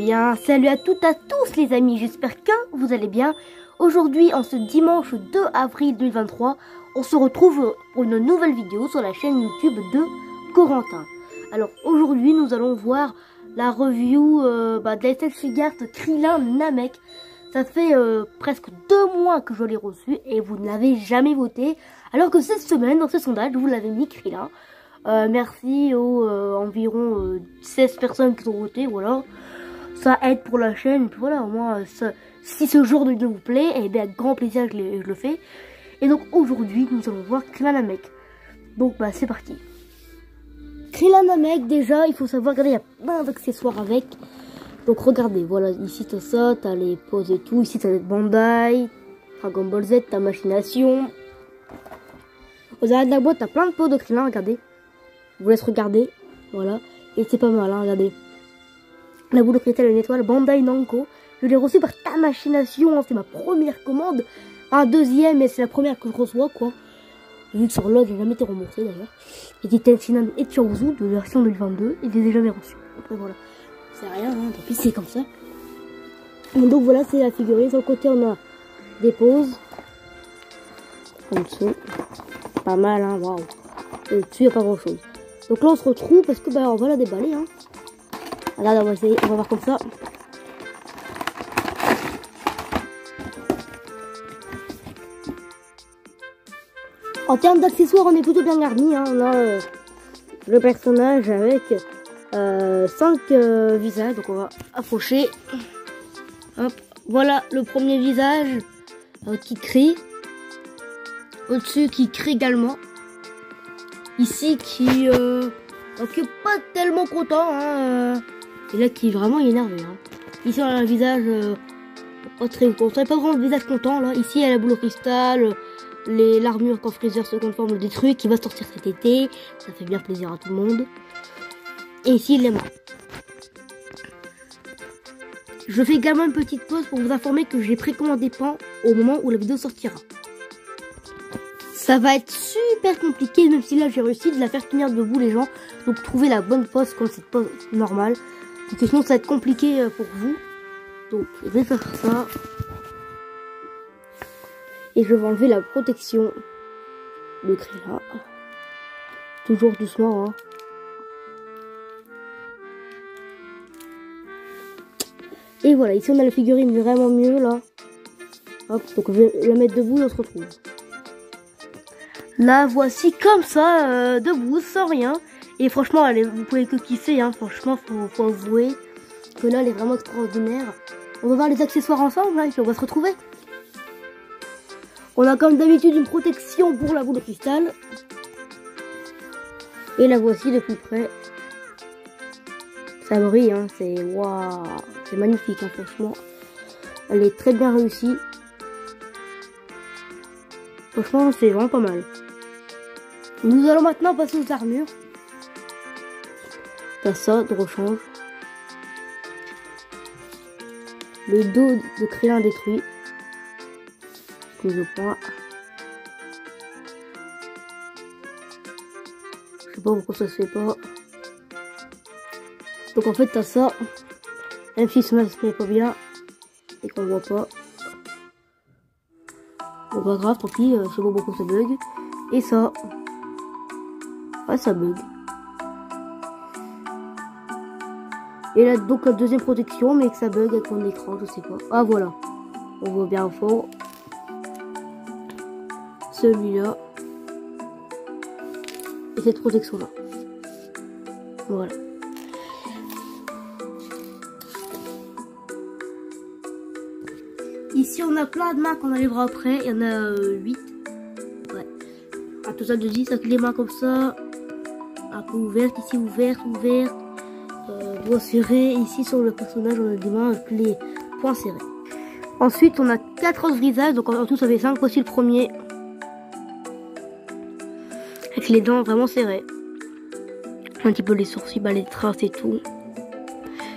bien, salut à toutes, à tous les amis, j'espère que vous allez bien. Aujourd'hui, en ce dimanche 2 avril 2023, on se retrouve pour une nouvelle vidéo sur la chaîne YouTube de Corentin. Alors aujourd'hui, nous allons voir la review de la SL Figart Krillin Namek. Ça fait presque 2 mois que je l'ai reçu et vous ne l'avez jamais voté. Alors que cette semaine, dans ce sondage, vous l'avez mis Krillin. Merci aux environ 16 personnes qui ont voté, voilà. Ça aide pour la chaîne, et puis voilà, au moins, si ce genre de vidéo vous plaît, et bien avec grand plaisir je le fais. Et donc aujourd'hui, nous allons voir Krillin Namek. Donc bah c'est parti. Krillin Namek, déjà, il faut savoir, regardez, il y a plein d'accessoires avec. Donc regardez, voilà, ici t'as ça, t'as les poses et tout, ici t'as les Bandai, Dragon Ball Z, t'as Machination. Aux arrêts de la boîte, t'as plein de poses de Krillin, regardez. Je vous laisse regarder, voilà, et c'est pas mal, hein, regardez. La boule de cristal, une étoile, Bandai Namco. Je l'ai reçu par ta machination, hein, c'est ma première commande. Un deuxième, mais c'est la première que je reçois, quoi. Vu que sur l'autre, j'ai jamais été remboursé d'ailleurs. Et des Tenshinhan et Chaozu de version 2022, et je les ai jamais reçus. Après voilà, c'est rien, hein, tant pis, c'est comme ça. Donc voilà, c'est la figurine. Sur le côté, on a des poses. Comme ça. Pas mal, hein, waouh. Et dessus, il n'y a pas grand chose. Donc là, on se retrouve parce que bah, on va la déballer. Hein. Regarde, on va essayer, on va voir comme ça. En termes d'accessoires, on est plutôt bien garni. Hein. On a le personnage avec 5 visages. Donc on va approcher. Hop. Voilà le premier visage qui crie. Au-dessus qui crie également. Ici qui est pas tellement content, hein, et là qui est vraiment énervé. Hein. Ici on a un visage pas très content, pas vraiment le visage content là. Ici il y a la boule au cristal, l'armure quand Freezer se conforme le détruit qui va sortir cet été, ça fait bien plaisir à tout le monde. Et ici il est mort. Je fais également une petite pause pour vous informer que j'ai précommandé Pan au moment où la vidéo sortira. Ça va être super compliqué, même si là j'ai réussi de la faire tenir debout les gens. Donc trouver la bonne pose comme cette pose normale. Parce que sinon ça va être compliqué pour vous. Donc je vais faire ça. Et je vais enlever la protection de Krillin. Toujours doucement. Hein. Et voilà, ici on a la figurine vraiment mieux là. Hop, donc je vais la mettre debout et on se retrouve. La voici comme ça, debout, sans rien. Et franchement, vous pouvez que kiffer, hein. Franchement, faut avouer que là, elle est vraiment extraordinaire. On va voir les accessoires ensemble, hein, et puis on va se retrouver. On a comme d'habitude une protection pour la boule de cristal. Et la voici de plus près. Ça brille, hein, c'est waouh, c'est magnifique, hein, franchement. Elle est très bien réussie. Franchement, c'est vraiment pas mal. Nous allons maintenant passer aux armures. T'as ça de rechange. Le dos de Krillin détruit. Que je prends. Je sais pas pourquoi ça se fait pas. Donc en fait t'as ça. Même si ça se met pas bien. Et qu'on voit pas. Bon pas grave, tant pis, je sais pas pourquoi ça bug. Et ça. Ah, ça bug. Et là, donc la deuxième protection, mais que ça bug avec mon écran, je sais pas. Ah, voilà. On voit bien au fond. Celui-là. Et cette protection-là. Voilà. Ici, on a plein de mains qu'on enlèvera après. Il y en a 8. Ouais. Un total de 10 avec les mains comme ça. Un peu ouverte, ici ouverte, doigts serrés. Ici sur le personnage, on a des mains avec les poings serrés. Ensuite, on a 4 autres visages, donc en tout ça fait 5. Voici le premier. Avec les dents vraiment serrées. Un petit peu les sourcils, les traces et tout.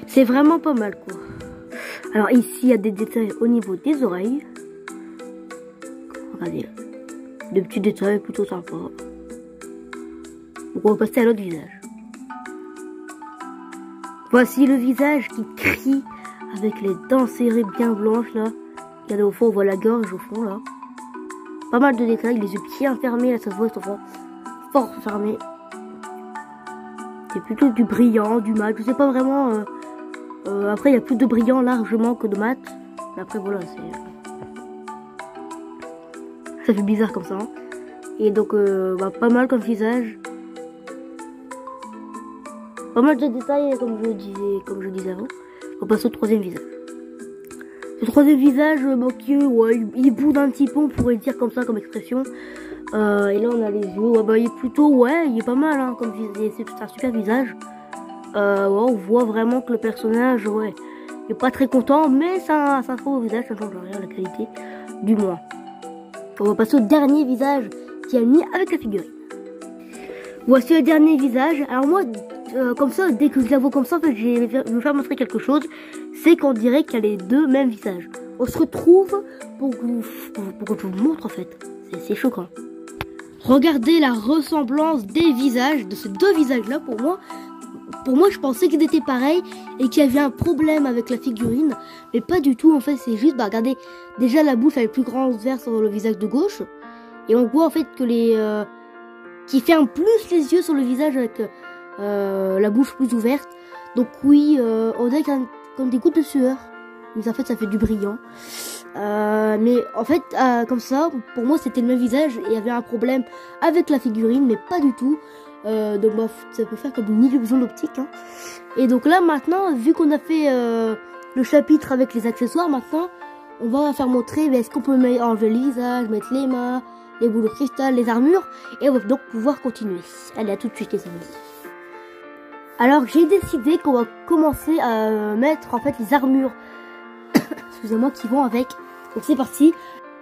C'est vraiment pas mal quoi. Alors ici, il y a des détails au niveau des oreilles. Regardez, des petits détails plutôt sympas. Donc on va passer à l'autre visage. Voici le visage qui crie avec les dents serrées bien blanches là. Regardez au fond, on voit la gorge au fond là. Pas mal de détails, les yeux bien fermés, là ça se voit, ils sont fort fermés. C'est plutôt du brillant, du mat, je sais pas vraiment. Après il y a plus de brillant largement que de mat. Mais après voilà, ça fait bizarre comme ça. Hein. Et donc pas mal comme visage. Pas mal de détails comme je disais avant. On passe au troisième visage. Le troisième visage, il boude un petit peu, on pourrait dire comme ça, comme expression. Et là on a les yeux, il est plutôt, il est pas mal, hein, comme visage, c'est un super visage. On voit vraiment que le personnage, il est pas très content, mais ça un beau visage, ça change rien la qualité, du moins. On va passer au dernier visage qui est mis avec la figurine. Voici le dernier visage. Alors moi, comme ça, dès que je la vois comme ça, en fait, je vais vous faire montrer quelque chose. C'est qu'on dirait qu'il y a les deux mêmes visages. On se retrouve pour que je vous montre en fait. C'est choquant. Regardez la ressemblance des visages, de ces deux visages-là pour moi. Pour moi, je pensais qu'ils étaient pareils et qu'il y avait un problème avec la figurine. Mais pas du tout, en fait, c'est juste, regardez, déjà la bouche elle est plus grande verte sur le visage de gauche. Et on voit en fait que qui ferme plus les yeux sur le visage avec la bouche plus ouverte. Donc oui, on dirait comme des gouttes de sueur. Mais en fait, ça fait du brillant. Mais en fait, comme ça, pour moi, c'était le même visage et il y avait un problème avec la figurine, mais pas du tout. Donc ça peut faire comme une illusion d'optique. Hein. Et donc là, maintenant, vu qu'on a fait le chapitre avec les accessoires, maintenant, on va faire montrer est-ce qu'on peut enlever le visage, mettre les mains, les boules de cristal, les armures, et on va donc pouvoir continuer. Allez, à tout de suite les amis. Alors j'ai décidé qu'on va commencer à mettre en fait les armures, excusez-moi, qui vont avec. Donc c'est parti.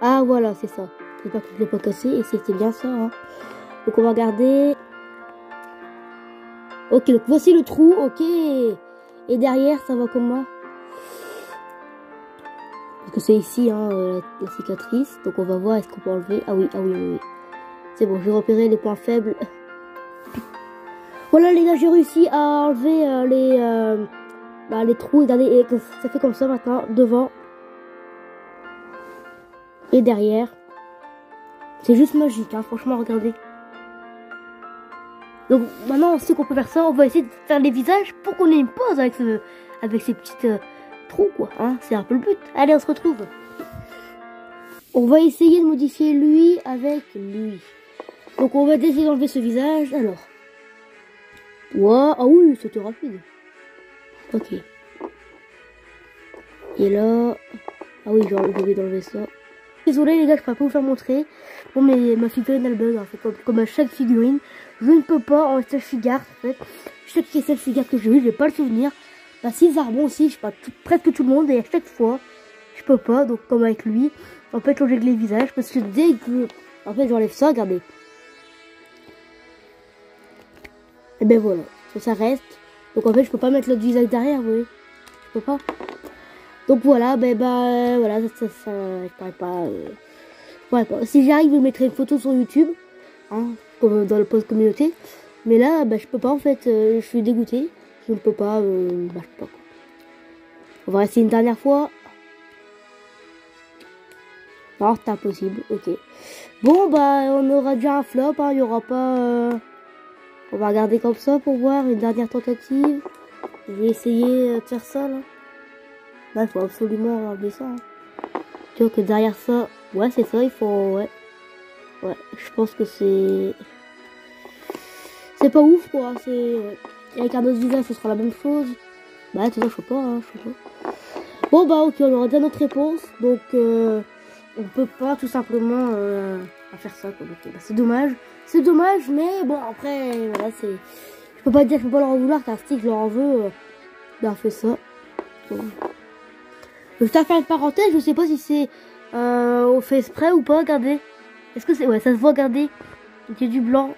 Ah voilà, c'est ça. J'espère que je l'ai pas cassé et c'était bien ça. Hein. Donc on va regarder. Ok, donc voici le trou, ok. Et derrière, ça va comment? Parce que c'est ici, hein, la cicatrice. Donc on va voir, est-ce qu'on peut enlever? Ah oui. C'est bon, j'ai repéré les points faibles. Voilà les gars, j'ai réussi à enlever les trous. Regardez, et ça fait comme ça maintenant, devant. Et derrière. C'est juste magique, hein, franchement, regardez. Donc maintenant on sait qu'on peut faire ça, on va essayer de faire les visages pour qu'on ait une pause avec ces petites trous quoi, hein, c'est un peu le but. Allez, on se retrouve. On va essayer de modifier lui avec lui. Donc on va essayer d'enlever ce visage, alors. Wow, ah oui, c'était rapide. Ok. Et là, ah oui, j'ai oublié d'enlever ça. Désolé les gars, je pourrais pas vous faire montrer. Bon, mais ma figurine elle bug, en fait, comme à chaque figurine. Je ne peux pas en cette figure, en fait. Chaque figure que j'ai eu, je vais pas le souvenir. Bah, si Zarbon aussi, je sais pas, presque tout le monde, et à chaque fois, je peux pas, donc comme avec lui, on peut changer les visages, parce que dès que, en fait, j'enlève ça, regardez. Et ben voilà, ça reste. Donc en fait, je peux pas mettre l'autre visage derrière, vous voyez. Je peux pas. Donc voilà, voilà, ça je pourrais pas. Si j'arrive, je mettrai une photo sur YouTube, hein, comme dans le post communauté. Mais là, je peux pas en fait, je suis dégoûté. Je ne peux pas, je peux pas. On va essayer une dernière fois. Non, c'est impossible, ok. Bon, on aura déjà un flop, hein, il y aura pas... On va regarder comme ça pour voir une dernière tentative. Je vais essayer de faire ça, là. Là, il faut absolument enlever ça. Hein. Tu vois que derrière ça, ouais, c'est ça, il faut, ouais, je pense que c'est pas ouf, quoi, c'est, ouais. Avec un autre visage, ce sera la même chose. Bah, tout ça, je sais pas, hein, je sais pas. Bon, ok, on aura déjà notre réponse, donc, on peut pas tout simplement, faire ça, quoi, donc, c'est dommage. C'est dommage, mais bon, après, voilà, c'est, je peux pas dire que je peux pas leur en vouloir, car si je leur en veux, d'avoir fait ça. Bon. Je vais faire une parenthèse, je sais pas si c'est on fait exprès ou pas, regardez. Est-ce que c'est... Ouais, ça se voit, regardez. Il y a du blanc.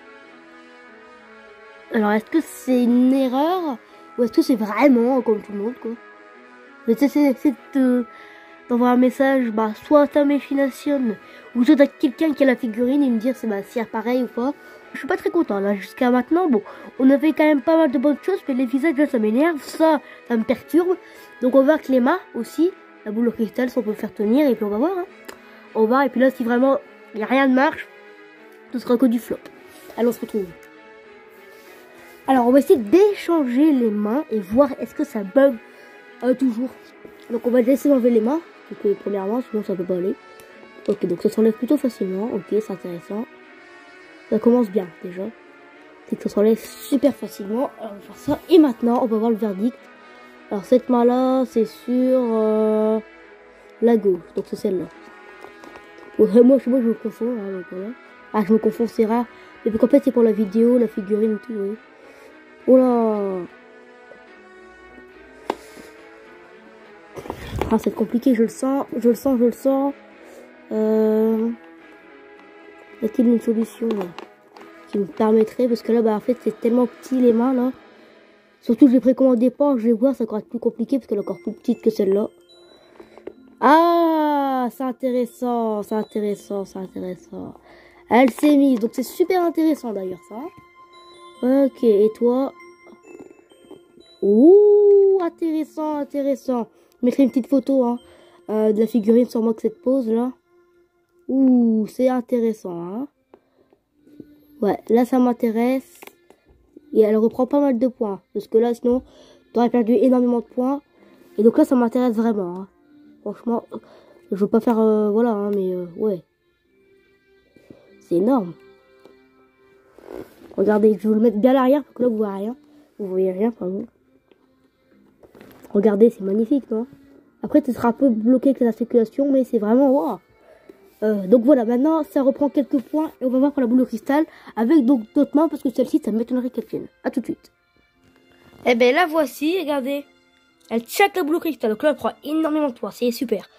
Alors, est-ce que c'est une erreur ou est-ce que c'est vraiment comme tout le monde, quoi? Mais c'est d'envoyer un message, soit à ta machination ou soit à quelqu'un qui a la figurine et me dire c'est pareil ou pas. Je suis pas très content là, jusqu'à maintenant, bon, on avait quand même pas mal de bonnes choses, mais les visages là ça m'énerve, ça me perturbe. Donc on va voir que les mains aussi, la boule de cristal, si on peut le faire tenir, et puis on va voir. Hein. On va voir, et puis là, si vraiment il n'y a rien de marche, ce sera que du flop. Allez, on se retrouve. Alors, on va essayer d'échanger les mains et voir est-ce que ça bug toujours. Donc, on va essayer d'enlever les mains, parce que premièrement, sinon ça peut pas aller. Ok, donc ça s'enlève plutôt facilement. Ok, c'est intéressant. Ça commence bien déjà. C'est que ça s'enlève super facilement. Alors, on va faire ça. Et maintenant, on va voir le verdict. Alors, cette main-là, c'est sur la gauche. Donc, c'est celle-là. Ouais, moi, je me confonds. Hein, donc, voilà. Ah, je me confonds, c'est rare. Mais en fait, c'est pour la vidéo, la figurine et tout, oui. Oh là. Ah, c'est compliqué, je le sens. Je le sens. Y a-t-il une solution là qui me permettrait, parce que là, bah, en fait, c'est tellement petit les mains là. Surtout, j'ai précommandé pas, je vais voir, ça va être plus compliqué parce qu'elle est encore plus petite que celle-là. Ah, c'est intéressant. Elle s'est mise, donc c'est super intéressant d'ailleurs ça. Ok, et toi? Ouh, intéressant. Je mettrai une petite photo hein, de la figurine sur moi que cette pose là. Ouh, c'est intéressant. Hein. Ouais, là ça m'intéresse. Et elle reprend pas mal de points. Parce que là sinon, t'aurais perdu énormément de points. Et donc là ça m'intéresse vraiment. Hein. Franchement, je veux pas faire... voilà, hein, mais ouais. C'est énorme. Regardez, je vais le mettre bien à l'arrière parce que là vous voyez rien. Vous voyez rien, pardon. Regardez, c'est magnifique, non? Après, tu seras un peu bloqué avec la circulation, mais c'est vraiment wow. Donc voilà, maintenant, ça reprend quelques points et on va voir pour la boule de cristal avec donc d'autres mains parce que celle-ci, ça m'étonnerait qu'elle tienne. A tout de suite. Eh ben la voici, regardez. Elle tchaque la boule de cristal, donc là, elle prend énormément de poids, c'est super.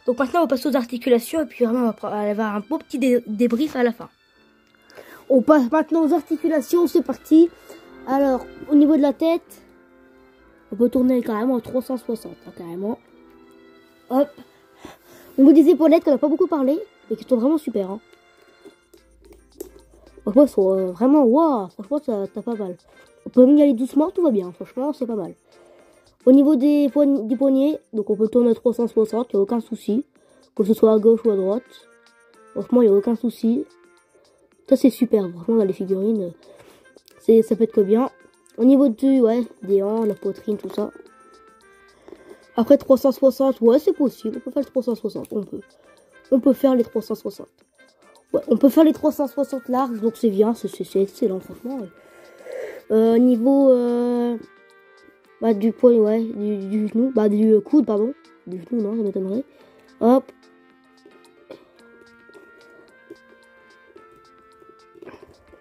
Donc maintenant, on va passer aux articulations et puis vraiment, elle va avoir un beau petit débrief à la fin. On passe maintenant aux articulations, c'est parti. Alors, au niveau de la tête, on peut tourner carrément à 360, hein, carrément. Hop. Au niveau des épaulettes, qu'on n'a pas beaucoup parlé, mais qui sont vraiment super. Hein. Franchement, ils sont vraiment, waouh, franchement, t'as pas mal. On peut même y aller doucement, tout va bien, franchement, c'est pas mal. Au niveau des poignets, donc on peut tourner à 360, il n'y a aucun souci. Que ce soit à gauche ou à droite. Franchement, il n'y a aucun souci. Ça, c'est super, franchement, dans les figurines, ça peut être que bien. Au niveau des hanches, la poitrine, tout ça. Après 360, ouais, c'est possible. On peut faire les 360, on peut faire les 360. Ouais, on peut faire les 360 larges, donc c'est bien, c'est excellent, franchement. Ouais. Niveau du poignet, ouais, du genou, du coude, pardon. Du genou, non, ça m'étonnerait. Hop.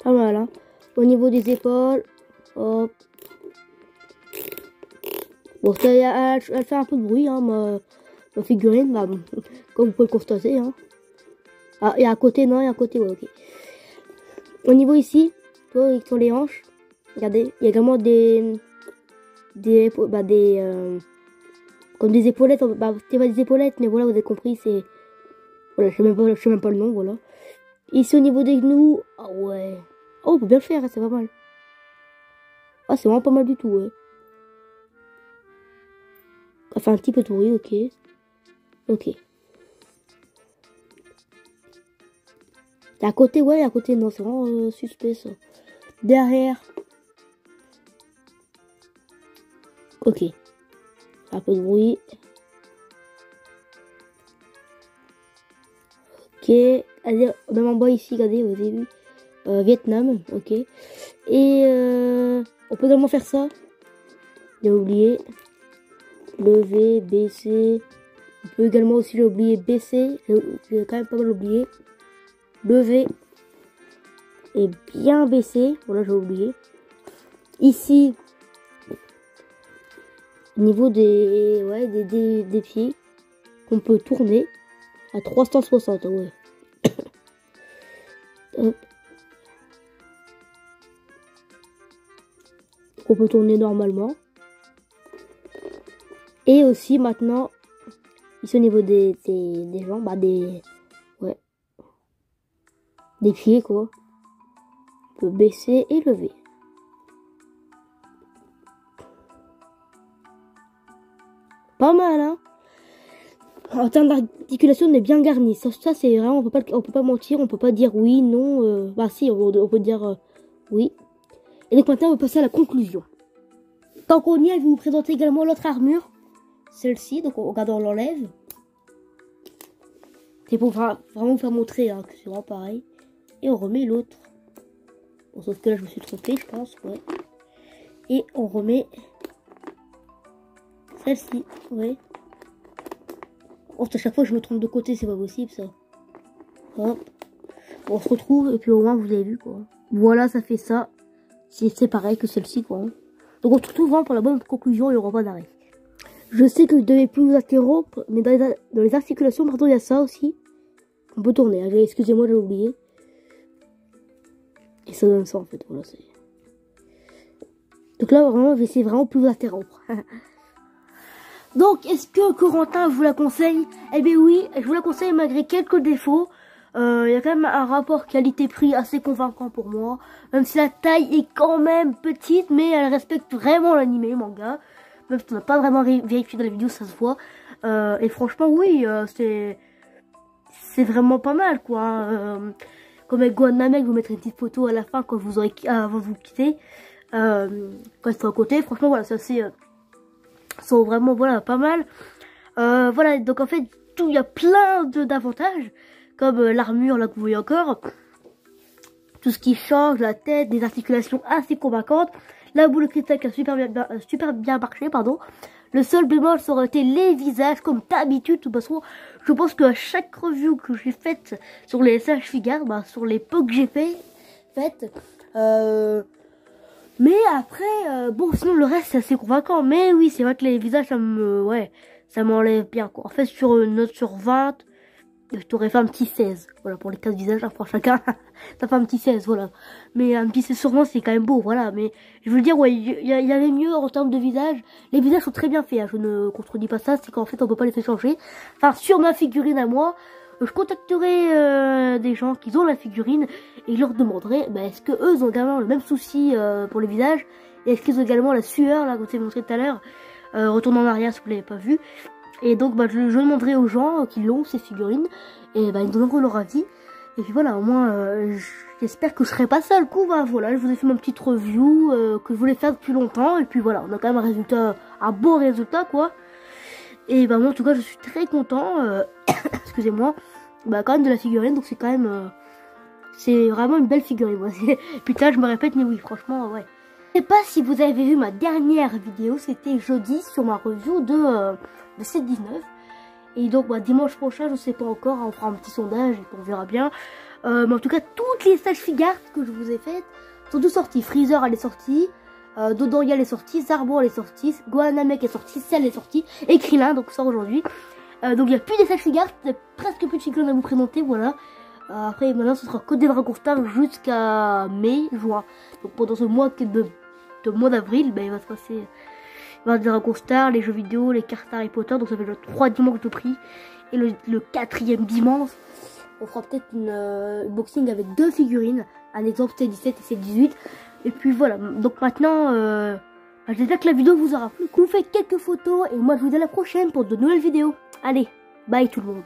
Pas mal, hein. Au niveau des épaules, hop. Bon, elle fait un peu de bruit, hein, ma figurine, bah, comme vous pouvez le constater, hein. Ah, et à côté, non, et à côté, ouais, ok. Au niveau ici, sur les hanches, regardez, il y a également comme des épaulettes, c'est pas des épaulettes, mais voilà, vous avez compris, c'est, voilà, je sais même pas le nom, voilà. Ici, au niveau des genoux, ah ouais. Oh, on peut bien le faire, hein, c'est pas mal. Ah, c'est vraiment pas mal du tout, ouais. Enfin, un petit peu de bruit, ok. Ok. Et à côté, ouais, à côté, non, c'est vraiment suspect, ça. Derrière. Ok. Un peu de bruit. Ok. Allez, même en bas ici, regardez, vous avez vu. Vietnam, ok. Et on peut également faire ça. J'ai oublié. Lever, baisser. On peut également aussi l'oublier, baisser. J'ai quand même pas mal oublié. Lever. Et bien baisser. Voilà, j'ai oublié. Ici. Au niveau des pieds. On peut tourner à 360, ouais. Hop. On peut tourner normalement. Et aussi maintenant, ici au niveau des jambes, des pieds quoi. On peut baisser et lever. pas mal, hein. En termes d'articulation, on est bien garni. Ça c'est vraiment, on peut pas mentir, on peut pas dire oui, non. Bah si, on peut dire oui. Et donc maintenant, on va passer à la conclusion. Tant qu'on y est, je vais vous présenter également l'autre armure. Celle-ci, donc on l'enlève. C'est pour vraiment vous faire montrer hein, que c'est vraiment pareil. Et on remet l'autre. Bon, sauf que là, je me suis trompé, je pense, ouais. Et on remet celle-ci, ouais. Oh, à chaque fois, je me trompe de côté, c'est pas possible, ça. Hop. On se retrouve, et puis au moins, vous avez vu, quoi. Voilà, ça fait ça. C'est pareil que celle-ci, quoi. Donc, on se retrouve vraiment pour la bonne conclusion, il n'y aura pas d'arrêt. Je sais que je ne devais plus vous interrompre, mais dans les articulations, pardon, il y a ça aussi. On peut tourner, hein. Excusez-moi, j'ai oublié. Et ça donne ça, en fait, voilà, c'est... Donc là, vraiment, je vais essayer vraiment plus vous interrompre. Donc, est-ce que Corentin vous la conseille? Eh bien oui, je vous la conseille malgré quelques défauts. Il y a quand même un rapport qualité-prix assez convaincant pour moi. Même si la taille est quand même petite, mais elle respecte vraiment l'anime manga. Même si on n'a pas vraiment vérifié dans la vidéo, ça se voit. Et franchement, oui, c'est vraiment pas mal, quoi. Comme avec Gohan Namek, vous mettrez une petite photo à la fin quand vous aurez avant de vous quitter. Quand ils sont à côté, franchement, voilà, ça c'est... sont vraiment voilà pas mal. Voilà, donc en fait il y a plein d'avantages comme l'armure là que vous voyez encore, tout ce qui change, la tête, des articulations assez convaincantes, la boule de cristal qui a super bien marché, pardon. Le seul bémol ça aurait été les visages comme d'habitude. De toute façon je pense que à chaque review que j'ai faite sur les SH Figures, bah, sur les peu que j'ai faites mais après, bon, sinon le reste c'est assez convaincant. Mais oui, c'est vrai que les visages, ça m'enlève bien, quoi. En fait, sur une note sur 20, je t'aurais fait un petit 16. Voilà, pour les 4 visages, pour chacun, ça fait un petit 16, voilà. Mais un petit 16 sur 20, c'est quand même beau, voilà. Mais je veux dire, ouais, il y avait mieux en termes de visage. Les visages sont très bien faits, hein, je ne contredis pas ça, c'est qu'en fait, on peut pas les faire changer. Enfin, sur ma figurine à moi, je contacterai des gens qui ont la figurine et je leur demanderai est-ce que eux ont également le même souci pour le visage, et est-ce qu'ils ont également la sueur là comme je t'ai montré tout à l'heure. Retourne en arrière si vous l'avez pas vu. Et donc je demanderai aux gens qui l'ont ces figurines et ils me donneront leur avis. Et puis voilà, au moins j'espère que je serai pas seul coup. Voilà, je vous ai fait ma petite review que je voulais faire depuis longtemps, et puis voilà, on a quand même un beau résultat quoi. Et moi en tout cas je suis très content, excusez-moi, quand même de la figurine, donc c'est quand même, c'est vraiment une belle figurine. Putain je me répète, mais oui franchement ouais. Je sais pas si vous avez vu ma dernière vidéo, c'était jeudi sur ma review de 7-19. Et donc dimanche prochain, je sais pas encore, on fera un petit sondage et on verra bien. Mais en tout cas toutes les stages figures que je vous ai faites sont toutes sorties. Freezer elle est sortie. Dodoria elle est sortie, Zarbon elle est sortie, Gohan Namek est sortie, Cell est sortie, et Krillin donc sort aujourd'hui. Donc il n'y a plus des stages figures, il n'y a presque plus de figurines à vous présenter, voilà. Après maintenant ce sera que des Dragon Star jusqu'à mai, juin. Donc pendant ce mois de mois d'avril, il va se passer il va y avoir des Dragon Star, les jeux vidéo, les cartes Harry Potter, donc ça fait déjà 3 dimanches de prix. Et le 4e dimanche, on fera peut-être une unboxing avec 2 figurines, un exemple C17 et C18. Et puis voilà, donc maintenant, j'espère que la vidéo vous aura plu, qu'on fait quelques photos, et moi je vous dis à la prochaine pour de nouvelles vidéos. Allez, bye tout le monde.